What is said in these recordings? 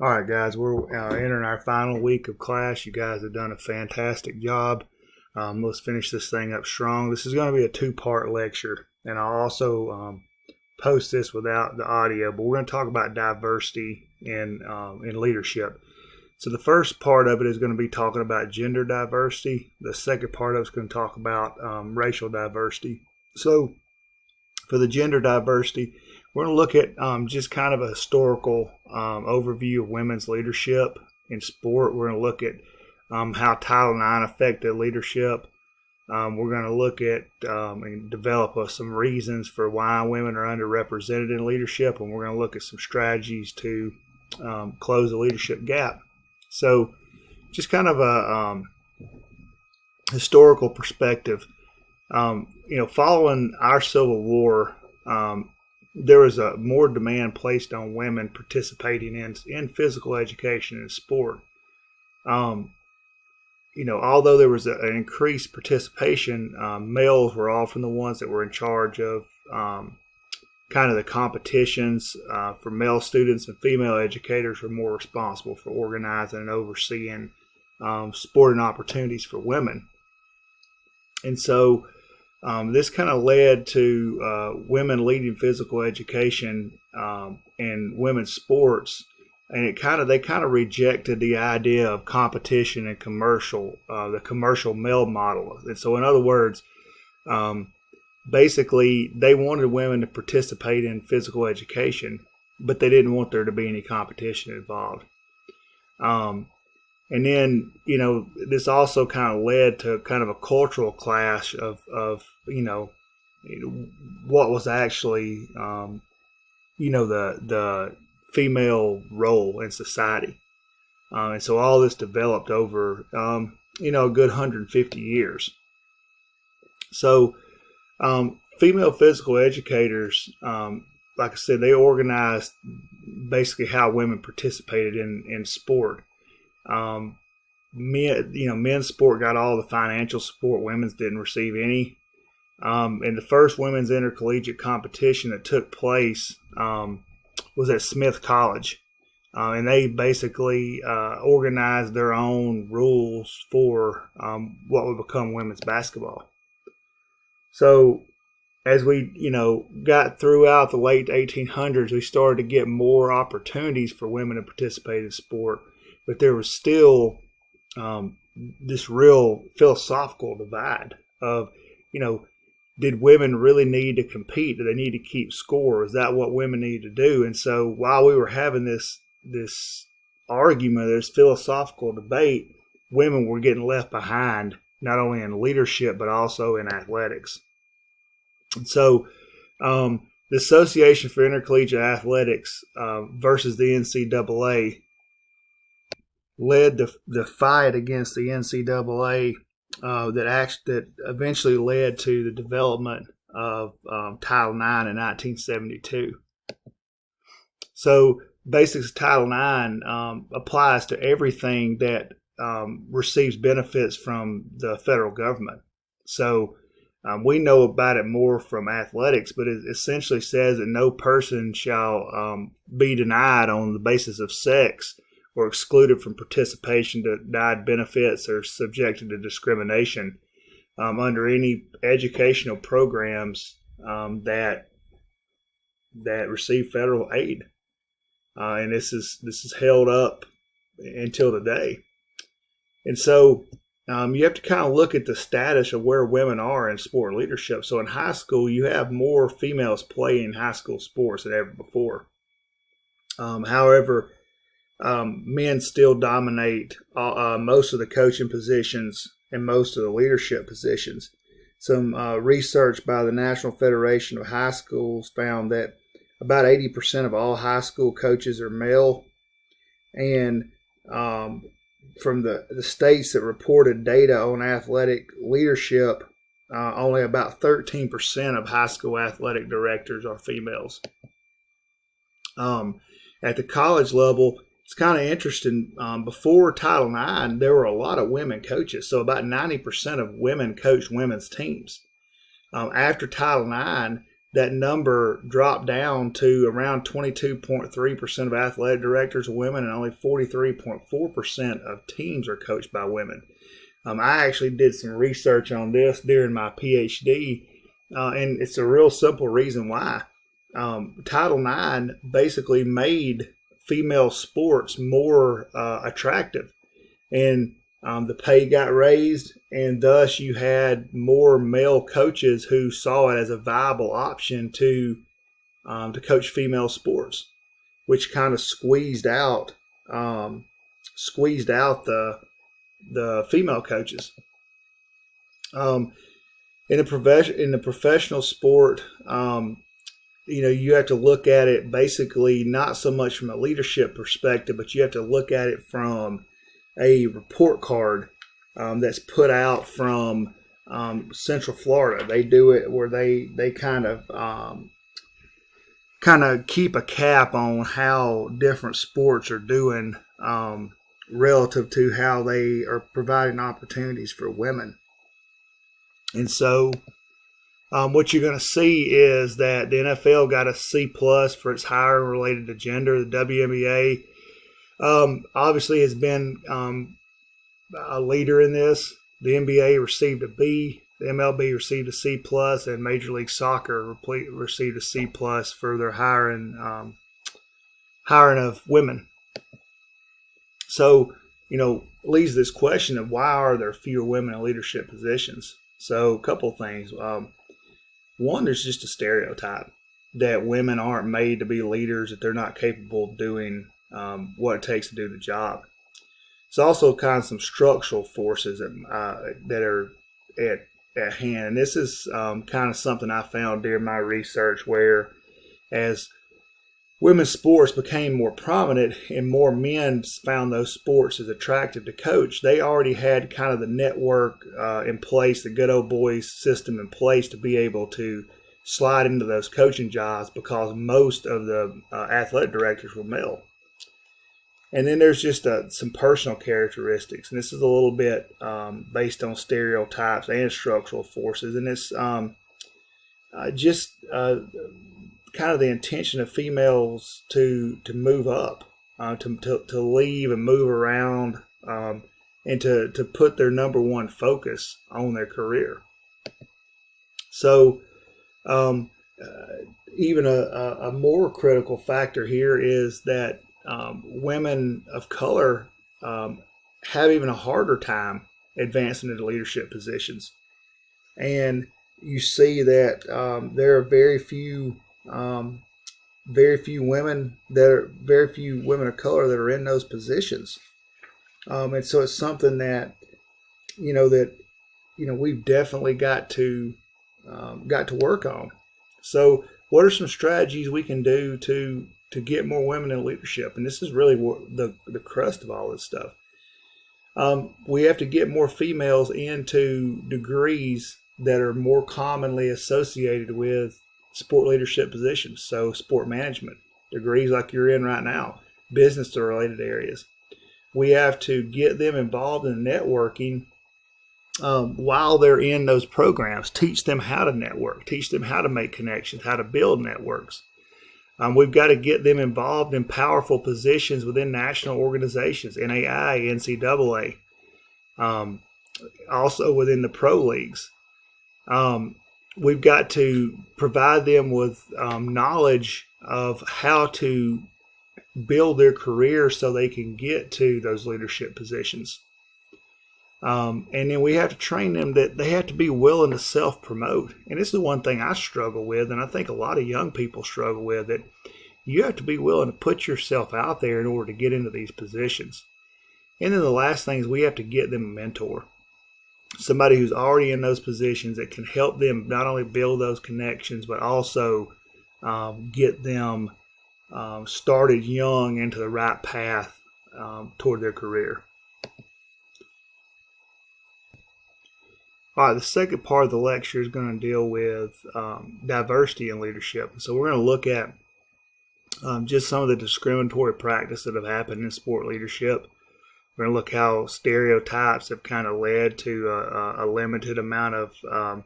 All right, guys, we're entering our final week of class. You guys have done a fantastic job. Let's finish this thing up strong. This is going to be a two-part lecture, and I'll also post this without the audio. But we're going to talk about diversity in leadership. So the first part of it is going to be talking about gender diversity. The second part of it is going to talk about racial diversity. So for the gender diversity, we're going to look at just kind of a historical overview of women's leadership in sport. We're going to look at how Title IX affected leadership. We're going to look at and develop some reasons for why women are underrepresented in leadership, and we're going to look at some strategies to close the leadership gap. So, just kind of a historical perspective. Following our Civil War, there was a more demand placed on women participating in physical education and sport. Although there was an increased participation, males were often the ones that were in charge of kind of the competitions. For male students, and female educators were more responsible for organizing and overseeing sporting opportunities for women. And so this kind of led to women leading physical education and women's sports, and they kind of rejected the idea of competition and the commercial male model. And so, in other words, basically they wanted women to participate in physical education, but they didn't want there to be any competition involved. And then, this also kind of led to kind of a cultural clash of what was actually, the female role in society. And so all this developed over, a good 150 years. So female physical educators, like I said, they organized basically how women participated in sport. Men's sport got all the financial support. Women's didn't receive any. And the first women's intercollegiate competition that took place was at Smith College. And they basically organized their own rules for what would become women's basketball. So as we, got throughout the late 1800s, we started to get more opportunities for women to participate in sport. But there was still this real philosophical divide of, did women really need to compete? Do they need to keep score? Is that what women need to do? And so while we were having this argument, this philosophical debate, women were getting left behind, not only in leadership, but also in athletics. And so the Association for Intercollegiate Athletics versus the NCAA led the fight against the NCAA that eventually led to the development of Title IX in 1972. So basically, Title IX applies to everything that receives benefits from the federal government. So we know about it more from athletics, but it essentially says that no person shall be denied on the basis of sex or excluded from participation, denied benefits, or subjected to discrimination under any educational programs that receive federal aid. And this is held up until today. And so you have to kind of look at the status of where women are in sport leadership. So in high school, you have more females playing high school sports than ever before. However, men still dominate most of the coaching positions and most of the leadership positions. Some research by the National Federation of High Schools found that about 80% of all high school coaches are male. And from the states that reported data on athletic leadership, only about 13% of high school athletic directors are females. At the college level, it's kind of interesting. Before Title IX, there were a lot of women coaches. So about 90% of women coached women's teams. After Title IX, that number dropped down to around 22.3% of athletic directors are women, and only 43.4% of teams are coached by women. I actually did some research on this during my PhD, and it's a real simple reason why. Title IX basically made female sports more attractive, and the pay got raised, and thus you had more male coaches who saw it as a viable option to coach female sports, which kind of squeezed out the female coaches. In the professional sport, you have to look at it basically not so much from a leadership perspective, but you have to look at it from a report card that's put out from Central Florida. They do it where they kind of keep a cap on how different sports are doing relative to how they are providing opportunities for women. And so what you're going to see is that the NFL got a C+ for its hiring related to gender. The WNBA obviously has been a leader in this. The NBA received a B, the MLB received a C+, and Major League Soccer received a C+ for their hiring of women. So, leads this question of why are there fewer women in leadership positions? So, a couple things. One, there's just a stereotype that women aren't made to be leaders, that they're not capable of doing what it takes to do the job. It's also kind of some structural forces that are at hand. And this is kind of something I found during my research, where as women's sports became more prominent and more men found those sports as attractive to coach, they already had kind of the network in place, the good old boys system in place to be able to slide into those coaching jobs because most of the athletic directors were male. And then there's just some personal characteristics, and this is a little bit based on stereotypes and structural forces, and it's kind of the intention of females to move up, to leave and move around, and to put their number one focus on their career. So even a more critical factor here is that women of color have even a harder time advancing into leadership positions. And you see that there are very few women of color that are in those positions. And so it's something that we've definitely got to work on. So what are some strategies we can do to get more women in leadership? And this is really the crust of all this stuff. We have to get more females into degrees that are more commonly associated with sport leadership positions. So sport management, degrees like you're in right now, business related areas. We have to get them involved in networking while they're in those programs. Teach them how to network, teach them how to make connections, how to build networks. We've got to get them involved in powerful positions within national organizations, NAI, NCAA, also within the pro leagues. We've got to provide them with knowledge of how to build their career so they can get to those leadership positions. And then we have to train them that they have to be willing to self-promote. And this is one thing I struggle with, and I think a lot of young people struggle with, that you have to be willing to put yourself out there in order to get into these positions. And then the last thing is we have to get them a mentor. Somebody who's already in those positions that can help them not only build those connections, but also get them started young into the right path toward their career. All right, the second part of the lecture is going to deal with diversity in leadership. So we're going to look at just some of the discriminatory practice that have happened in sport leadership. We're going to look how stereotypes have kind of led to a limited amount of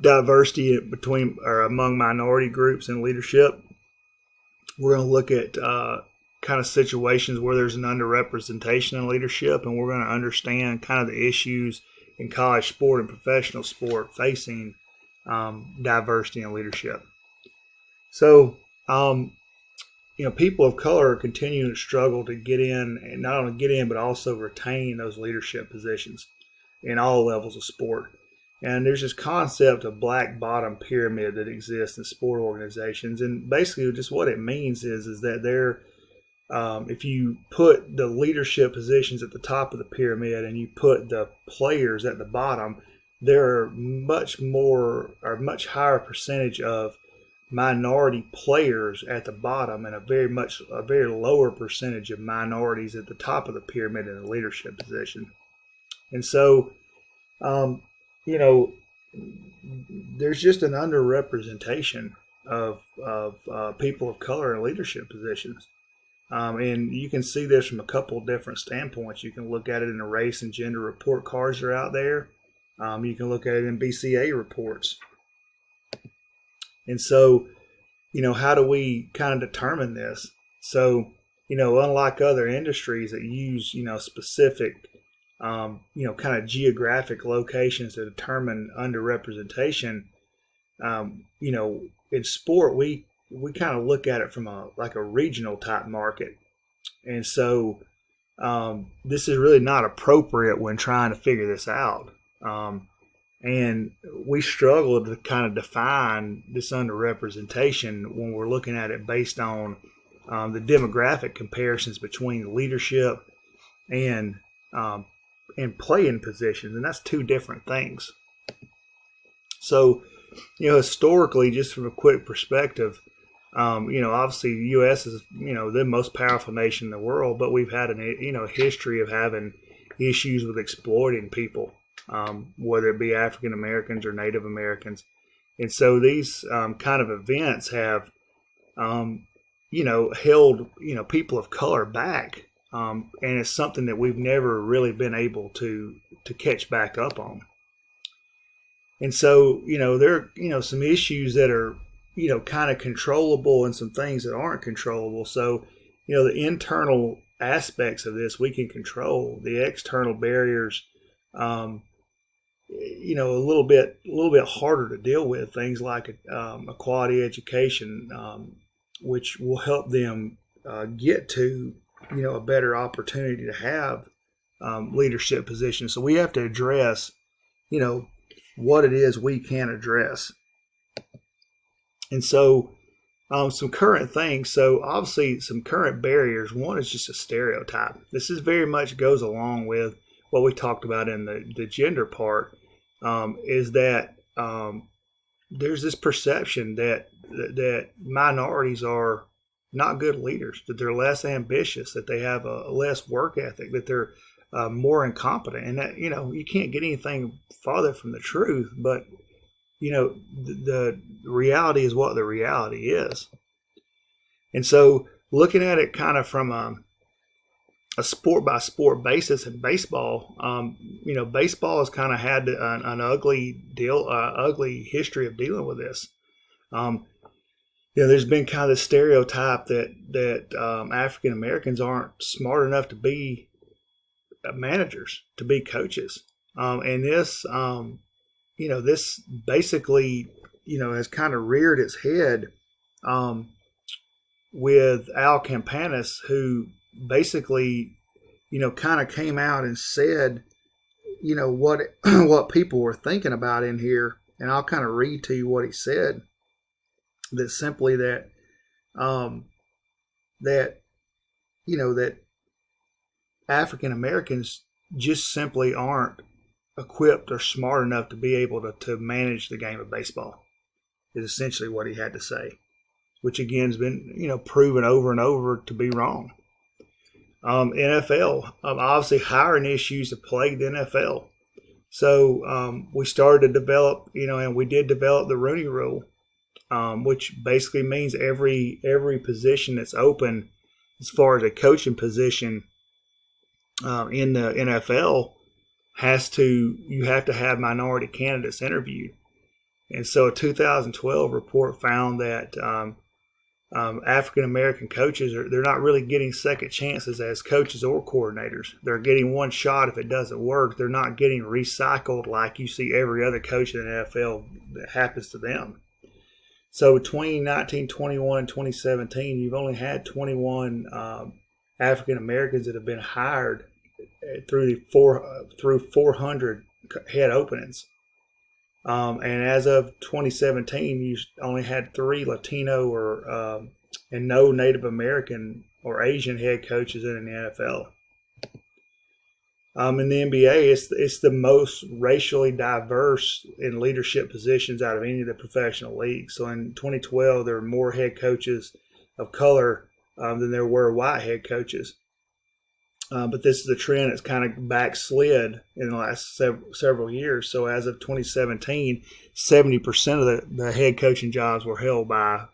diversity between or among minority groups in leadership. We're going to look at kind of situations where there's an underrepresentation in leadership, and we're going to understand kind of the issues in college sport and professional sport facing diversity in leadership. So, people of color are continuing to struggle to get in, and not only get in, but also retain those leadership positions in all levels of sport. And there's this concept of black bottom pyramid that exists in sport organizations. And basically just what it means is that if you put the leadership positions at the top of the pyramid and you put the players at the bottom, there are much higher percentage of minority players at the bottom and a very lower percentage of minorities at the top of the pyramid in a leadership position. And so, there's just an underrepresentation of people of color in leadership positions. And you can see this from a couple of different standpoints. You can look at it in the race and gender report cards that are out there. You can look at it in BCA reports. And so, how do we kind of determine this? So, unlike other industries that use, specific kind of geographic locations to determine underrepresentation. In sport, we kind of look at it from a regional type market. And so this is really not appropriate when trying to figure this out. And we struggle to kind of define this underrepresentation when we're looking at it based on the demographic comparisons between leadership and playing positions, and that's two different things. So, historically, just from a quick perspective, obviously the U.S. is, the most powerful nation in the world, but we've had a history of having issues with exploiting people, whether it be African Americans or Native Americans. And so these kind of events have, held, people of color back. And it's something that we've never really been able to catch back up on. And so, there are, some issues that are, kind of controllable and some things that aren't controllable. So, the internal aspects of this we can control. The external barriers, a little bit harder to deal with. Things like a quality education, which will help them get to a better opportunity to have leadership positions. So we have to address, what it is we can address. And so some current things. So obviously some current barriers. One is just a stereotype. This is very much goes along with what we talked about in the gender part, is that there's this perception that minorities are not good leaders, that they're less ambitious, that they have a less work ethic, that they're more incompetent. And that, you can't get anything farther from the truth, but, the reality is what the reality is. And so looking at it kind of from a sport by sport basis in baseball, baseball has kind of had an ugly history of dealing with this. There's been kind of the stereotype that African Americans aren't smart enough to be managers, to be coaches, and this, this basically, has kind of reared its head with Al Campanis, who basically, kind of came out and said, what people were thinking about in here, and I'll kind of read to you what he said. That simply that African Americans just simply aren't equipped or smart enough to be able to manage the game of baseball, is essentially what he had to say, which again has been proven over and over to be wrong. NFL, obviously hiring issues have plagued the NFL. So we started to develop, and we did develop the Rooney Rule, which basically means every position that's open as far as a coaching position in the NFL you have to have minority candidates interviewed. And so a 2012 report found that African American coaches they're not really getting second chances as coaches or coordinators. They're getting one shot. If it doesn't work, they're not getting recycled like you see every other coach in the NFL that happens to them. So between 1921 and 2017, you've only had 21 African Americans that have been hired through 400 head openings. And as of 2017, you only had 3 Latino or and no Native American or Asian head coaches in the NFL. In the NBA, it's the most racially diverse in leadership positions out of any of the professional leagues. So in 2012, there were more head coaches of color than there were white head coaches. But this is a trend that's kind of backslid in the last several years. So as of 2017, 70% of the head coaching jobs were held by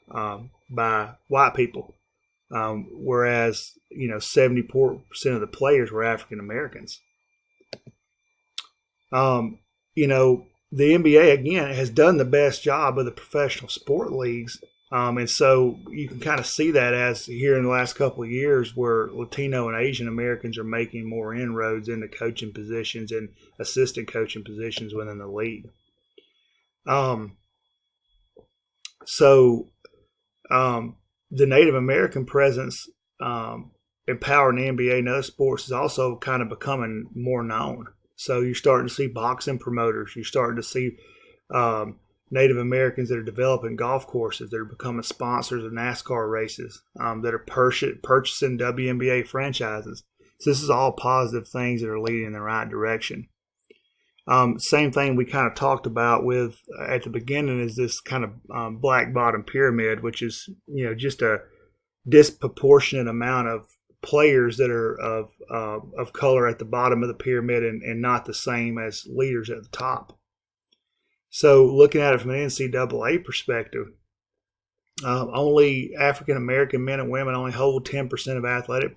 white people, whereas 74% of the players were African Americans. The NBA again has done the best job of the professional sport leagues. And so you can kind of see that as here in the last couple of years where Latino and Asian Americans are making more inroads into coaching positions and assistant coaching positions within the league. The Native American presence empowering the NBA and other sports is also kind of becoming more known. So you're starting to see boxing promoters. You're starting to see Native Americans that are developing golf courses, that are becoming sponsors of NASCAR races, that are purchasing WNBA franchises. So this is all positive things that are leading in the right direction. Same thing we kind of talked about with at the beginning is this kind of black bottom pyramid, which is just a disproportionate amount of players that are of color at the bottom of the pyramid and not the same as leaders at the top. So looking at it from an NCAA perspective, only African American men and women only hold 10% of athletic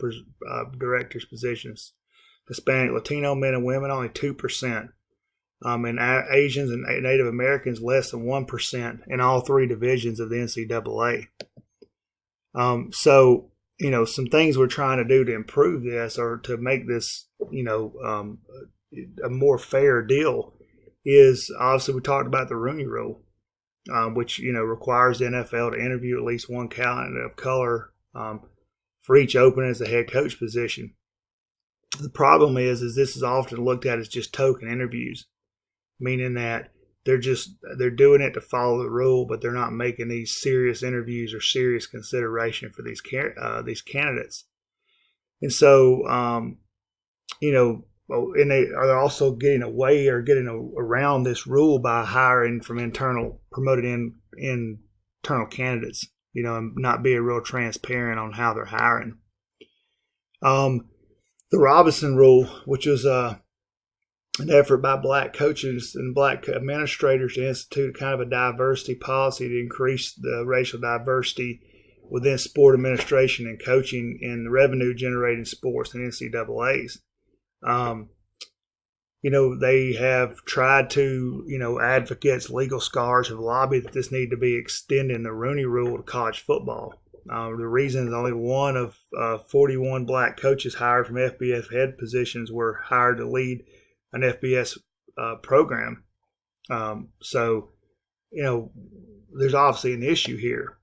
directors' positions. Hispanic Latino men and women only 2%. And Asians and Native Americans less than 1% in all 3 divisions of the NCAA. Some things we're trying to do to improve this or to make this, a more fair deal is obviously we talked about the Rooney Rule, which, requires the NFL to interview at least one candidate of color for each opening as the head coach position. The problem is this is often looked at as just token interviews, meaning that they're doing it to follow the rule, but they're not making these serious interviews or serious consideration for these candidates. And so, and they're also getting away or getting around this rule by hiring from promoted internal candidates, and not being real transparent on how they're hiring. The Robinson Rule, which was an effort by black coaches and black administrators to institute kind of a diversity policy to increase the racial diversity within sport administration and coaching in the revenue generating sports and NCAAs. They have tried to, advocates, legal scholars have lobbied that this need to be extending the Rooney Rule to college football. The reason is only one of 41 black coaches hired from FBS head positions were hired to lead an FBS program. There's obviously an issue here.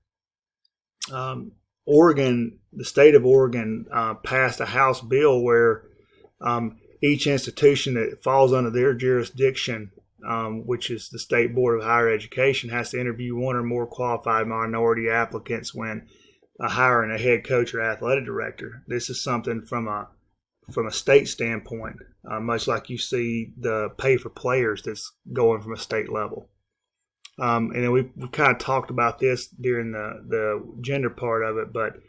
Oregon, the state of Oregon, passed a House bill where each institution that falls under their jurisdiction, which is the State Board of Higher Education, has to interview one or more qualified minority applicants when hiring a head coach or athletic director. This is something from a state standpoint, much like you see the pay for players that's going from a state level. And then we kind of talked about this during the gender part of it, but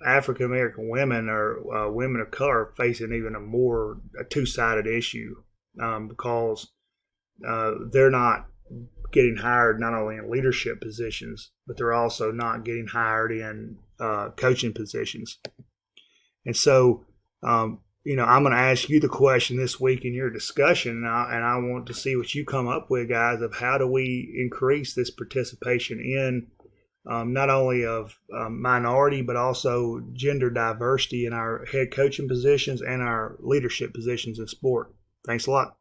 African American women or women of color facing even a two-sided issue because they're not getting hired not only in leadership positions, but they're also not getting hired in coaching positions. And so, I'm going to ask you the question this week in your discussion, and I want to see what you come up with, guys, of how do we increase this participation in not only of minority but also gender diversity in our head coaching positions and our leadership positions in sport. Thanks a lot.